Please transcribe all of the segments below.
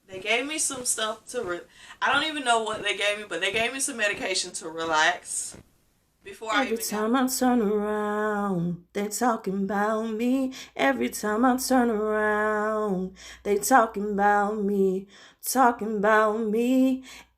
they gave me some stuff I don't even know what they gave me, but they gave me some medication to relax before I Every even got. time I turn around, they talking about me. Every time I turn around, they talking about me.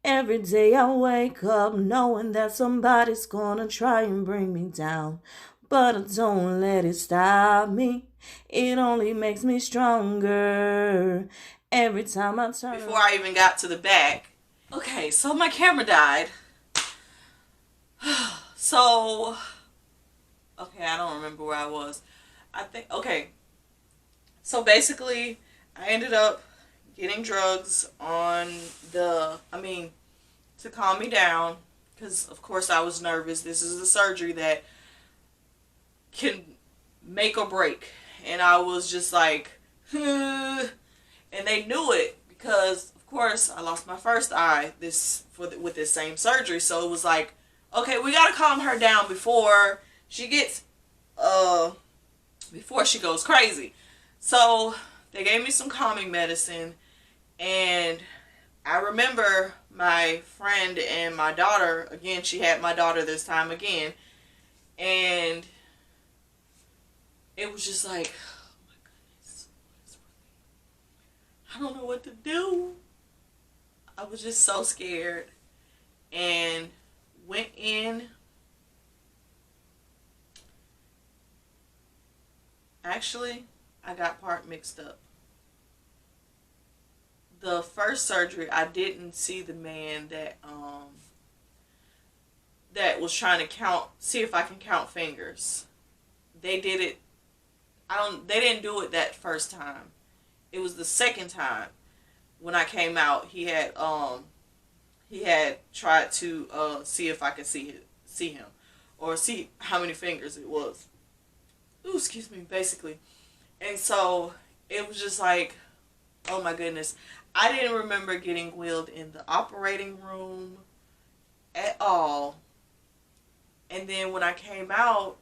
Every day I wake up knowing that somebody's gonna try and bring me down. But I don't let it stop me. It only makes me stronger. Every time I turn Before around. I even got to the back. Okay, so my camera died. So, okay, I don't remember where I was. I think, okay, so basically, I ended up getting drugs to calm me down. Because, of course, I was nervous. This is a surgery that can make or break. And I was just like, and they knew it because, of course, I lost my first eye with this same surgery. So it was like, okay, we gotta calm her down she gets uh before she goes crazy. So they gave me some calming medicine, and I remember my friend and my daughter again. She had my daughter this time again, and it was just like, oh my goodness, I don't know what to do. I was just so scared and went in. Actually, I got part mixed up. The first surgery, I didn't see the man that was trying to see if I can count fingers. They did it. I don't. They didn't do it that first time. It was the second time when I came out. He had tried to see if I could see him, or see how many fingers it was. Ooh, excuse me, basically. And so it was just like, oh my goodness. I didn't remember getting wheeled in the operating room at all. And then when I came out,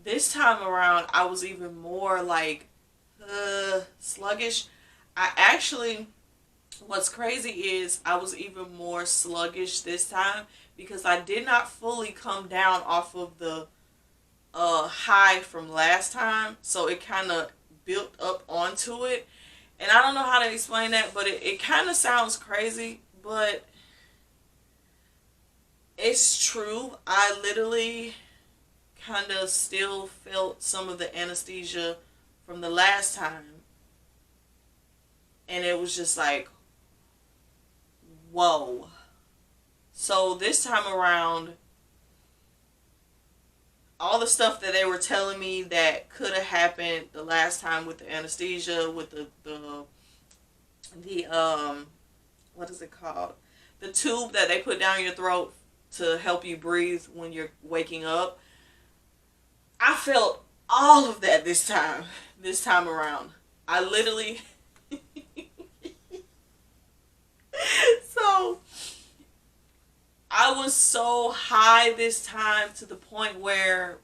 this time around, I was even more like sluggish. I actually, what's crazy is I was even more sluggish this time because I did not fully come down off of the high from last time, so it kind of built up onto it. And I don't know how to explain that, but it kind of sounds crazy, but it's true. I literally kind of still felt some of the anesthesia from the last time, and it was just like, whoa. So this time around, all the stuff that they were telling me that could have happened the last time with the anesthesia, with the what is it called? The tube that they put down your throat to help you breathe when you're waking up. I felt all of that this time around. I literally so I was so high this time to the point where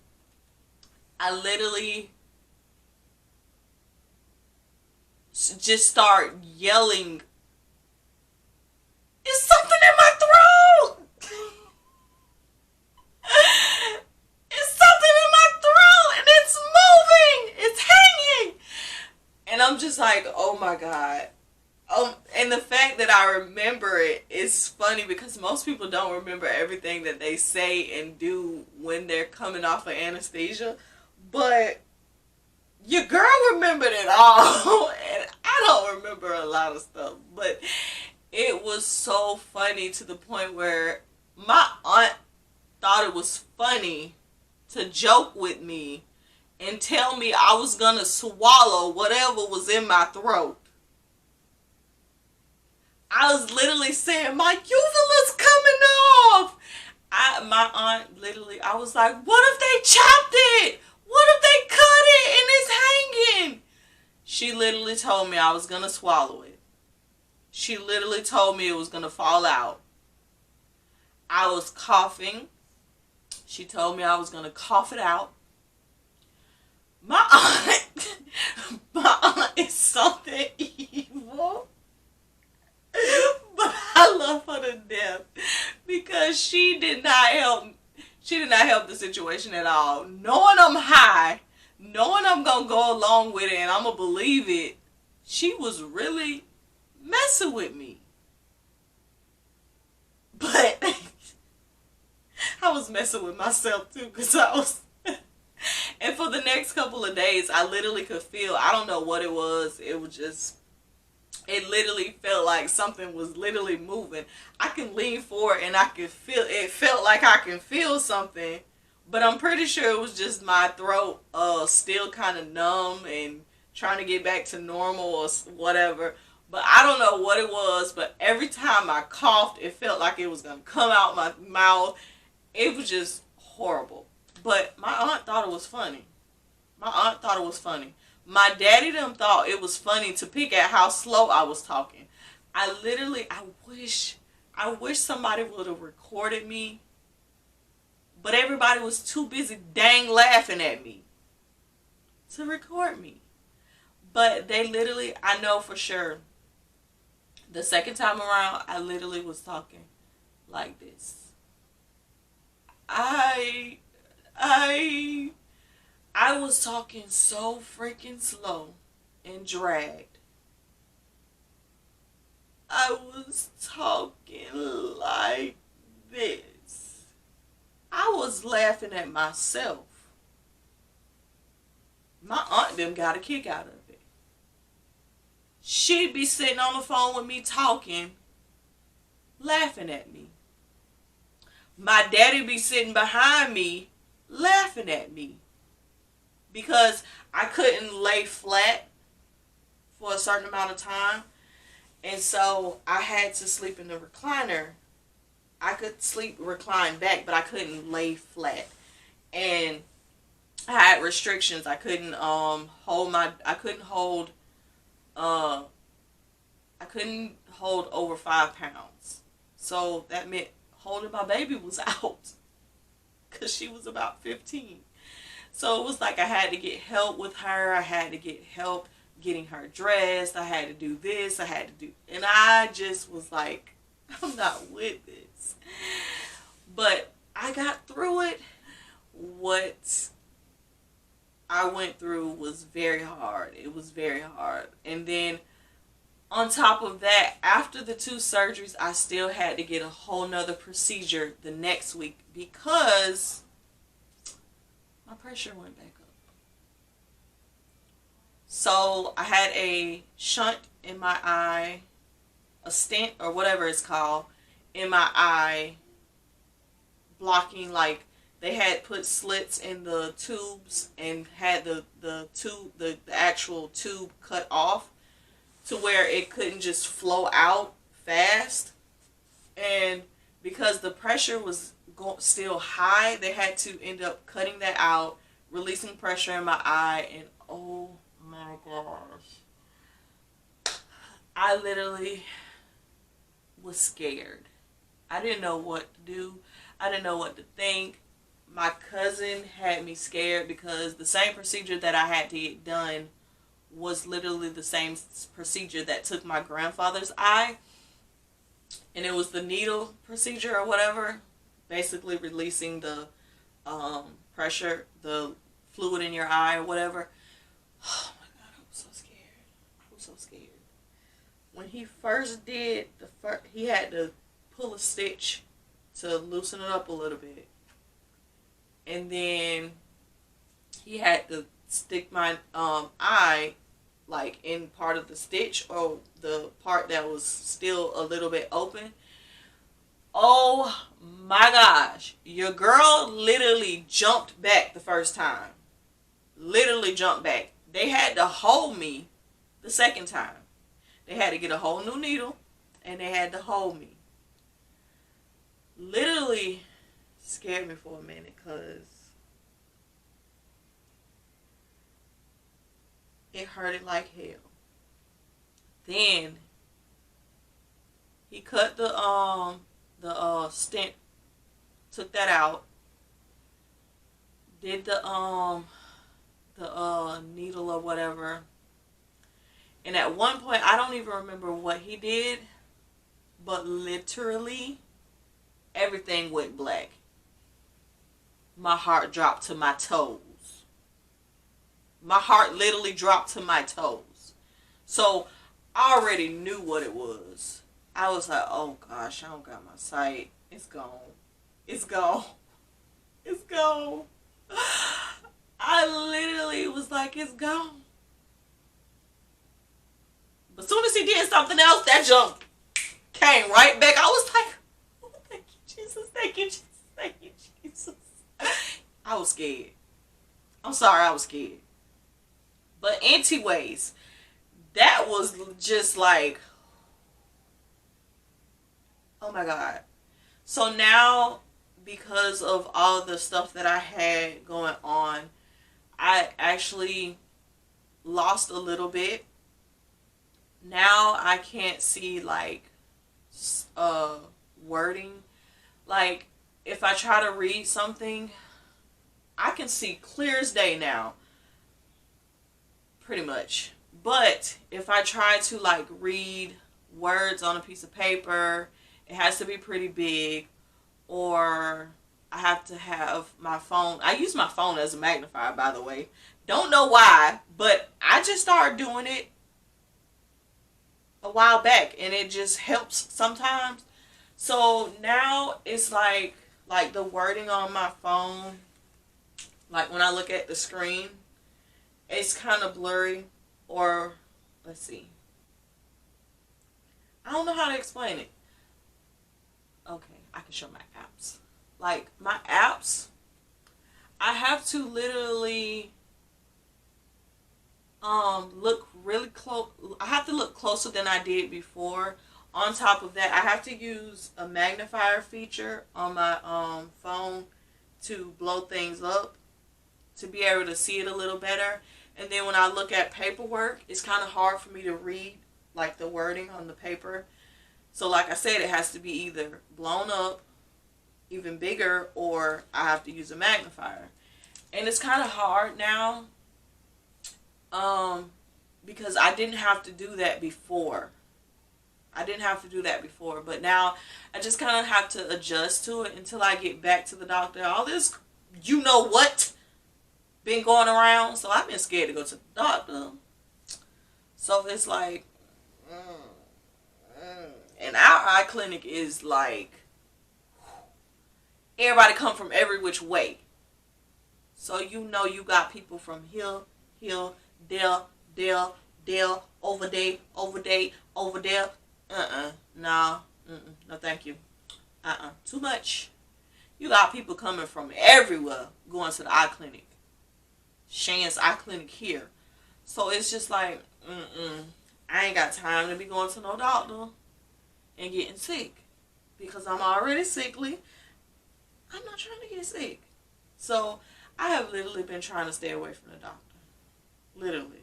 I literally just start yelling, "It's something in my throat! It's something in my throat and it's moving! It's hanging!" And I'm just like, oh my God. And the fact that I remember it is funny because most people don't remember everything that they say and do when they're coming off of anesthesia. But your girl remembered it all. And I don't remember a lot of stuff. But it was so funny to the point where my aunt thought it was funny to joke with me and tell me I was gonna swallow whatever was in my throat. I was literally saying my uvula's coming off. My aunt literally, I was like, what if they chopped it? What if they cut it and it's hanging? She literally told me I was gonna swallow it. She literally told me it was gonna fall out. I was coughing. She told me I was gonna cough it out. My aunt, my aunt is something evil. the situation at all. Knowing I'm high, knowing I'm gonna go along with it and I'm gonna believe it, she was really messing with me. But I was messing with myself too, because I was. And for the next couple of days, I literally could feel, I don't know what it was. It was just, it literally felt like something was literally moving. I can lean forward and I could feel, it felt like I can feel something. But I'm pretty sure it was just my throat still kind of numb and trying to get back to normal or whatever. But I don't know what it was. But every time I coughed, it felt like it was going to come out my mouth. It was just horrible. But my aunt thought it was funny. My aunt thought it was funny. My daddy them thought it was funny to pick at how slow I was talking. I wish somebody would have recorded me. But everybody was too busy dang laughing at me to record me. But they literally, I know for sure, the second time around, I literally was talking like this. I was talking so freaking slow and dragged. I was talking like this. I was laughing at myself. My aunt them got a kick out of it. She'd be sitting on the phone with me talking, laughing at me. My daddy be sitting behind me, laughing at me. Because I couldn't lay flat for a certain amount of time. And so I had to sleep in the recliner. I could sleep reclined back, but I couldn't lay flat. And I had restrictions. I couldn't hold over 5 pounds. So that meant holding my baby was out. Because she was about 15. So it was like I had to get help with her. I had to get help getting her dressed. I had to do this. And I just was like, I'm not with this. But I got through it. What I went through was very hard. It was very hard. And then on top of that, after the 2 surgeries, I still had to get a whole nother procedure the next week because my pressure went back up. So I had a shunt in my eye, a stent or whatever it's called, in my eye, blocking, like they had put slits in the tubes and had the actual tube cut off to where it couldn't just flow out fast. And because the pressure was still high, they had to end up cutting that out, releasing pressure in my eye, and oh my gosh, I literally was scared. I didn't know what to do. I didn't know what to think. My cousin had me scared because the same procedure that I had to get done was literally the same procedure that took my grandfather's eye. And it was the needle procedure or whatever. Basically releasing the pressure, the fluid in your eye or whatever. Oh my God, I was so scared. I was so scared. When he first did, he had to pull a stitch to loosen it up a little bit. And then he had to stick my eye like in part of the stitch or the part that was still a little bit open. Oh my gosh. Your girl literally jumped back the first time. Literally jumped back. They had to hold me the second time. They had to get a whole new needle and they had to hold me. Literally scared me for a minute because it hurted like hell. Then he cut the stent, took that out, did the needle or whatever. And at one point, I don't even remember what he did, but literally everything went black. my heart dropped to my toes. My heart literally dropped to my toes. So I already knew what it was. I was like, oh gosh, I don't got my sight. It's gone. It's gone. It's gone. I literally was like, it's gone. But as soon as he did something else, that jump came right back. I was like, oh, thank you, Jesus. Thank you, Jesus. Thank you, Jesus. I was scared. I'm sorry, I was scared. But anyways, that was just like, oh my God. So now, because of all the stuff that I had going on, I actually lost a little bit. Now I can't see like wording. Like if I try to read something, I can see clear as day now. Pretty much. But if I try to like read words on a piece of paper, it has to be pretty big, or I have to have my phone. I use my phone as a magnifier, by the way. Don't know why, but I just started doing it a while back, and it just helps sometimes. So now it's like the wording on my phone, like when I look at the screen, it's kind of blurry. Or let's see, I don't know how to explain it. Okay, I can show my apps. Like my apps, I have to literally look really close. I have to look closer than I did before. On top of that, I have to use a magnifier feature on my phone to blow things up to be able to see it a little better. And then when I look at paperwork, it's kind of hard for me to read like the wording on the paper. So like I said, it has to be either blown up, even bigger, or I have to use a magnifier. And it's kind of hard now because I didn't have to do that before. But now I just kind of have to adjust to it until I get back to the doctor. All this, you know what, been going around, so I've been scared to go to the doctor. So it's like, and our eye clinic is like, everybody come from every which way. So you know you got people from here, there, over there. No, no thank you. Too much. You got people coming from everywhere going to the eye clinic. Shan's eye clinic here. So it's just like, I ain't got time to be going to no doctor and getting sick. Because I'm already sickly. I'm not trying to get sick. So I have literally been trying to stay away from the doctor. Literally.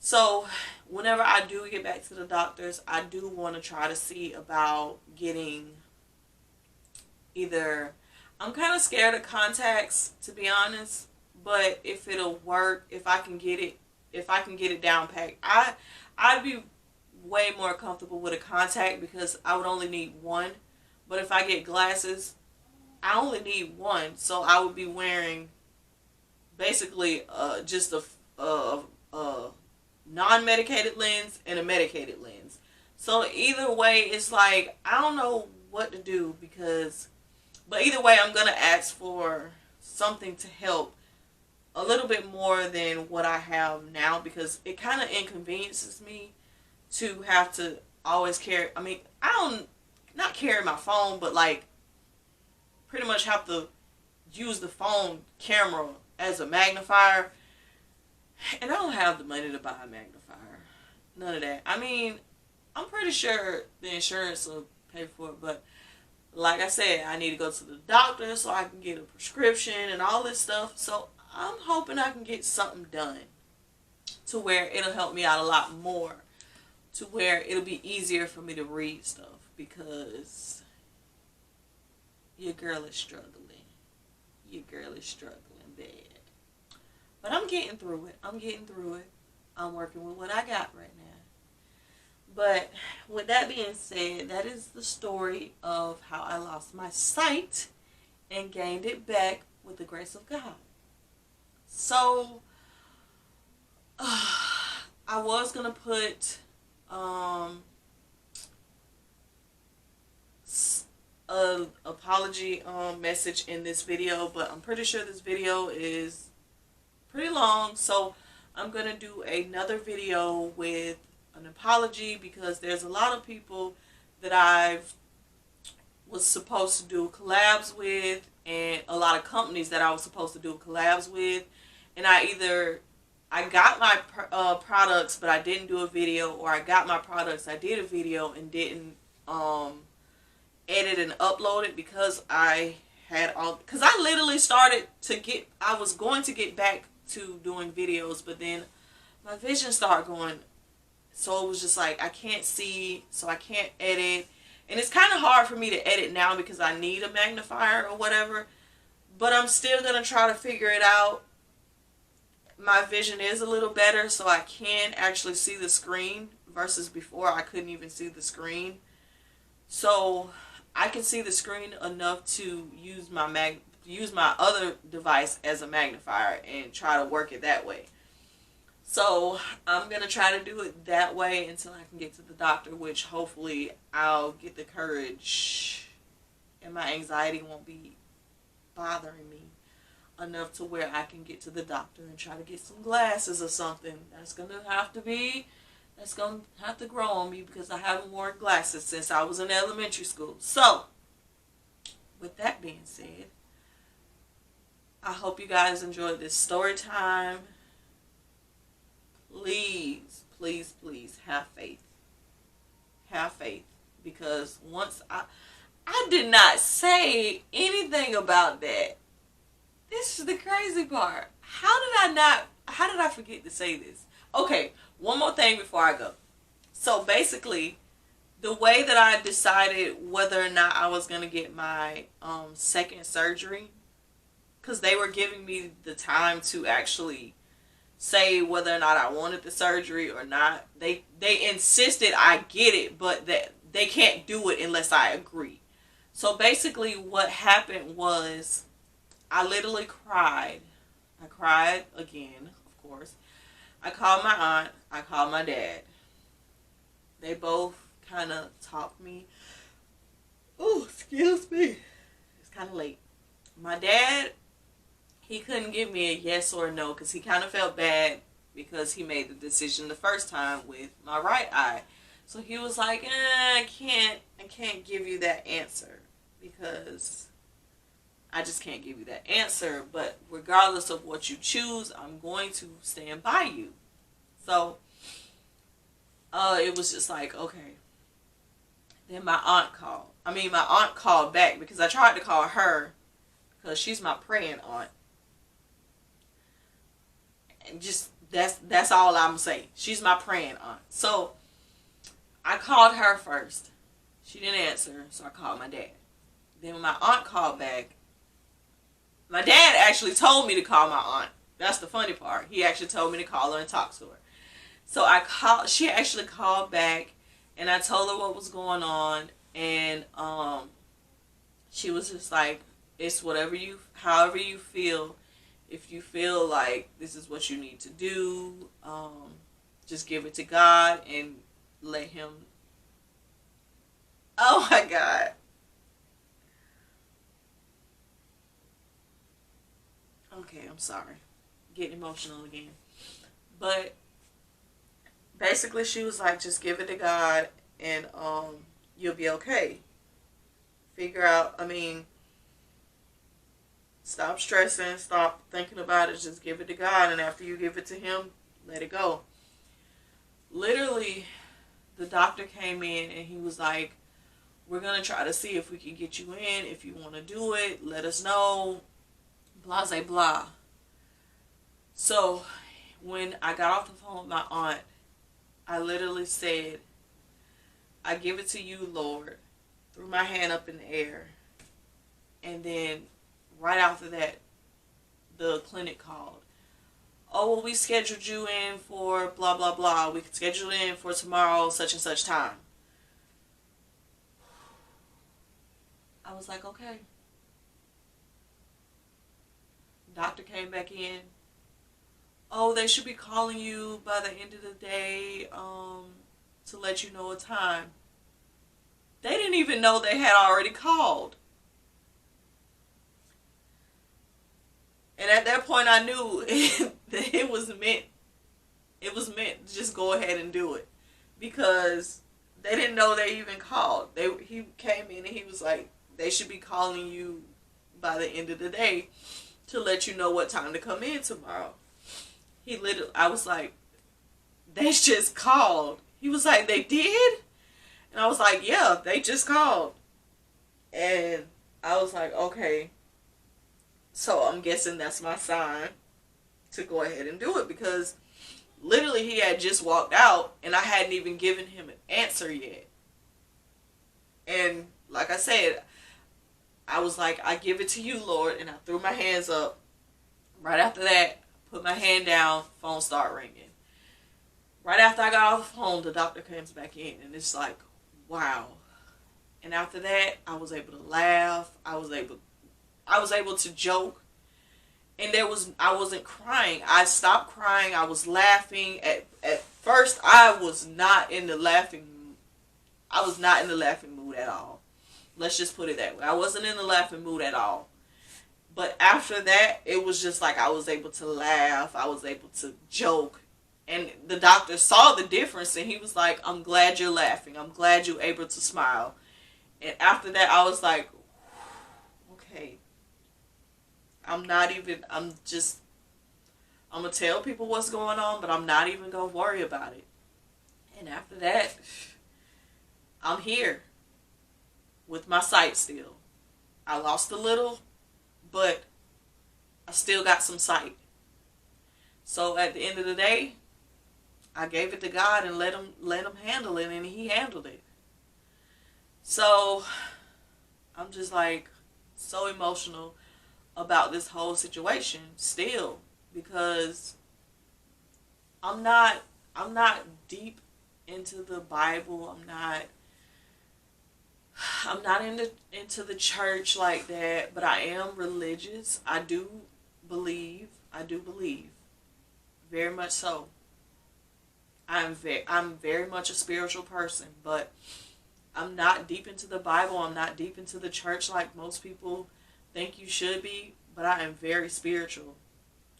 So whenever I do get back to the doctors, I do want to try to see about getting either, I'm kind of scared of contacts, to be honest, but if it'll work, if I can get it down packed, I'd be way more comfortable with a contact because I would only need one. But if I get glasses, I only need one, so I would be wearing basically just a non-medicated lens and a medicated lens. So either way, it's like I don't know what to do but either way, I'm gonna ask for something to help a little bit more than what I have now because it kind of inconveniences me to have to always carry. I mean, I don't not carry my phone, but like pretty much have to use the phone camera as a magnifier. And I don't have the money to buy a magnifier. None of that. I mean, I'm pretty sure the insurance will pay for it, but like I said, I need to go to the doctor so I can get a prescription and all this stuff. So I'm hoping I can get something done to where it'll help me out a lot more, to where it'll be easier for me to read stuff because your girl is struggling. Your girl is struggling bad. But I'm getting through it. I'm working with what I got right now. But with that being said, that is the story of how I lost my sight and gained it back with the grace of God. So, I was going to put a apology message in this video, but I'm pretty sure this video is pretty long, so I'm going to do another video with an apology, because there's a lot of people that I've was supposed to do collabs with, and a lot of companies that I was supposed to do collabs with, and I got my products but I didn't do a video, or I got my products, I did a video and didn't edit and upload it, because I literally I was going to get back to doing videos, but then my vision started going, so it was just like, I can't see, so I can't edit. And it's kind of hard for me to edit now because I need a magnifier or whatever. But I'm still going to try to figure it out. My vision is a little better, so I can actually see the screen, versus before I couldn't even see the screen. So I can see the screen enough to use my other device as a magnifier and try to work it that way. So I'm going to try to do it that way until I can get to the doctor, which hopefully I'll get the courage and my anxiety won't be bothering me enough to where I can get to the doctor and try to get some glasses or something. That's going to have to grow on me, because I haven't worn glasses since I was in elementary school. So, with that being said, I hope you guys enjoyed this story time. Please, please, please have faith. Have faith. Because once I did not say anything about that. This is the crazy part. How did I forget to say this? Okay, one more thing before I go. So basically, the way that I decided whether or not I was going to get my second surgery, because they were giving me the time to actually say whether or not I wanted the surgery or not. They insisted I get it, but that they can't do it unless I agree. So basically what happened was, I literally cried. I cried again, of course. I called my aunt. I called my dad. They both kind of talked me. Oh, excuse me. It's kind of late. My dad, he couldn't give me a yes or a no, because he kind of felt bad because he made the decision the first time with my right eye. So he was like, I can't give you that answer, because I just can't give you that answer. But regardless of what you choose, I'm going to stand by you. So it was just like, okay. Then my aunt called back, because I tried to call her, because she's my praying aunt. And just that's all I'm saying. She's my praying aunt. So I called her first. She didn't answer, so I called my dad. Then when my aunt called back, my dad actually told me to call my aunt. That's the funny part. He actually told me to call her and talk to her. So she actually called back, and I told her what was going on, and she was just like, it's however you feel. If you feel like this is what you need to do, just give it to God and let Him. Oh my God. Okay, I'm sorry. Getting emotional again. But basically she was like, just give it to God and you'll be okay. Stop stressing, stop thinking about it, just give it to God, and after you give it to Him, let it go. Literally, the doctor came in and he was like, we're going to try to see if we can get you in. If you want to do it, let us know. Blah, blah, blah. So, when I got off the phone with my aunt, I literally said, I give it to you, Lord. Threw my hand up in the air. And then, right after that, the clinic called. Oh, well, we scheduled you in for blah, blah, blah. We could schedule it in for tomorrow, such and such time. I was like, okay. Doctor came back in. Oh, they should be calling you by the end of the day to let you know a time. They didn't even know they had already called. And at that point, I knew that it was meant. It was meant to just go ahead and do it, because they didn't know they even called. He came in and he was like, they should be calling you by the end of the day to let you know what time to come in tomorrow. I was like, they just called. He was like, they did? And I was like, yeah, they just called. And I was like, okay. So I'm guessing that's my sign to go ahead and do it, because literally he had just walked out and I hadn't even given him an answer yet. And like I said, I was like, I give it to you, Lord. And I threw my hands up. Right after that, put my hand down, phone started ringing. Right after I got off the phone, the doctor comes back in, and it's like, wow. And after that, I was able to laugh. I was able to joke. And I wasn't crying. I stopped crying. I was laughing. At first, I was not in the laughing mood at all. Let's just put it that way. I wasn't in the laughing mood at all. But after that, it was just like I was able to laugh. I was able to joke. And the doctor saw the difference, and he was like, I'm glad you're laughing. I'm glad you're able to smile. And after that, I was like, okay. I'm going to tell people what's going on, but I'm not even going to worry about it. And after that, I'm here with my sight still. I lost a little, but I still got some sight. So at the end of the day, I gave it to God and let him handle it, and he handled it. So I'm just like so emotional about this whole situation still, because I'm not deep into the Bible. I'm not into the church like that, but I am religious. I do believe very much so. I'm very much a spiritual person, but I'm not deep into the Bible. I'm not deep into the church like most people think you should be, but I am very spiritual,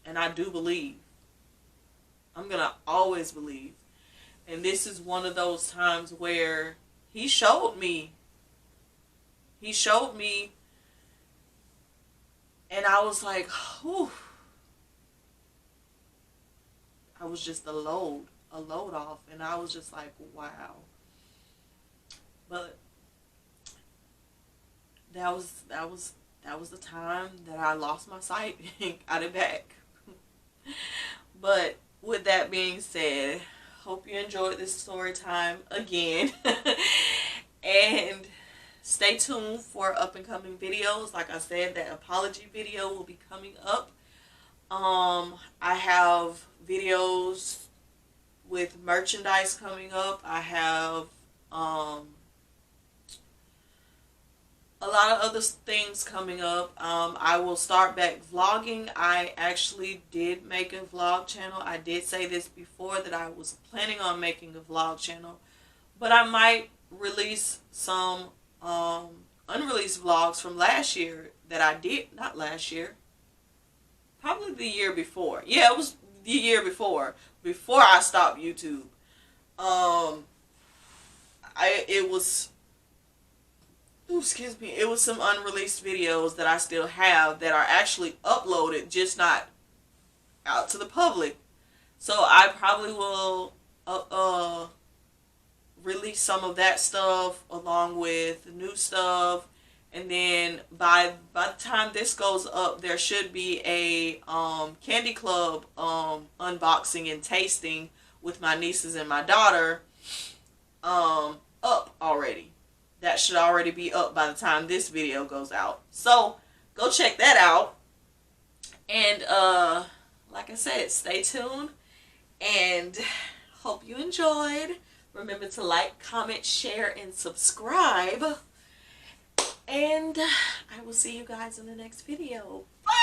and I do believe. I'm going to always believe. And this is one of those times where he showed me, and I was like, whew. I was just a load off, and I was just like, wow. But that was the time that I lost my sight and got it back. But with that being said, hope you enjoyed this story time again. And stay tuned for up and coming videos. Like I said, that apology video will be coming up. I have videos with merchandise coming up. I have a lot of other things coming up. I will start back vlogging. I actually did make a vlog channel. I did say this before, that I was planning on making a vlog channel, but I might release some unreleased vlogs from last year that I did, not last year, probably the year before. Yeah, it was the year before I stopped YouTube. It was some unreleased videos that I still have that are actually uploaded, just not out to the public. So I probably will release some of that stuff along with the new stuff. And then by the time this goes up, there should be a Candy Club unboxing and tasting with my nieces and my daughter up already. That should already be up by the time this video goes out. So go check that out. And like I said, stay tuned, and hope you enjoyed. Remember to like, comment, share, and subscribe. And I will see you guys in the next video. Bye!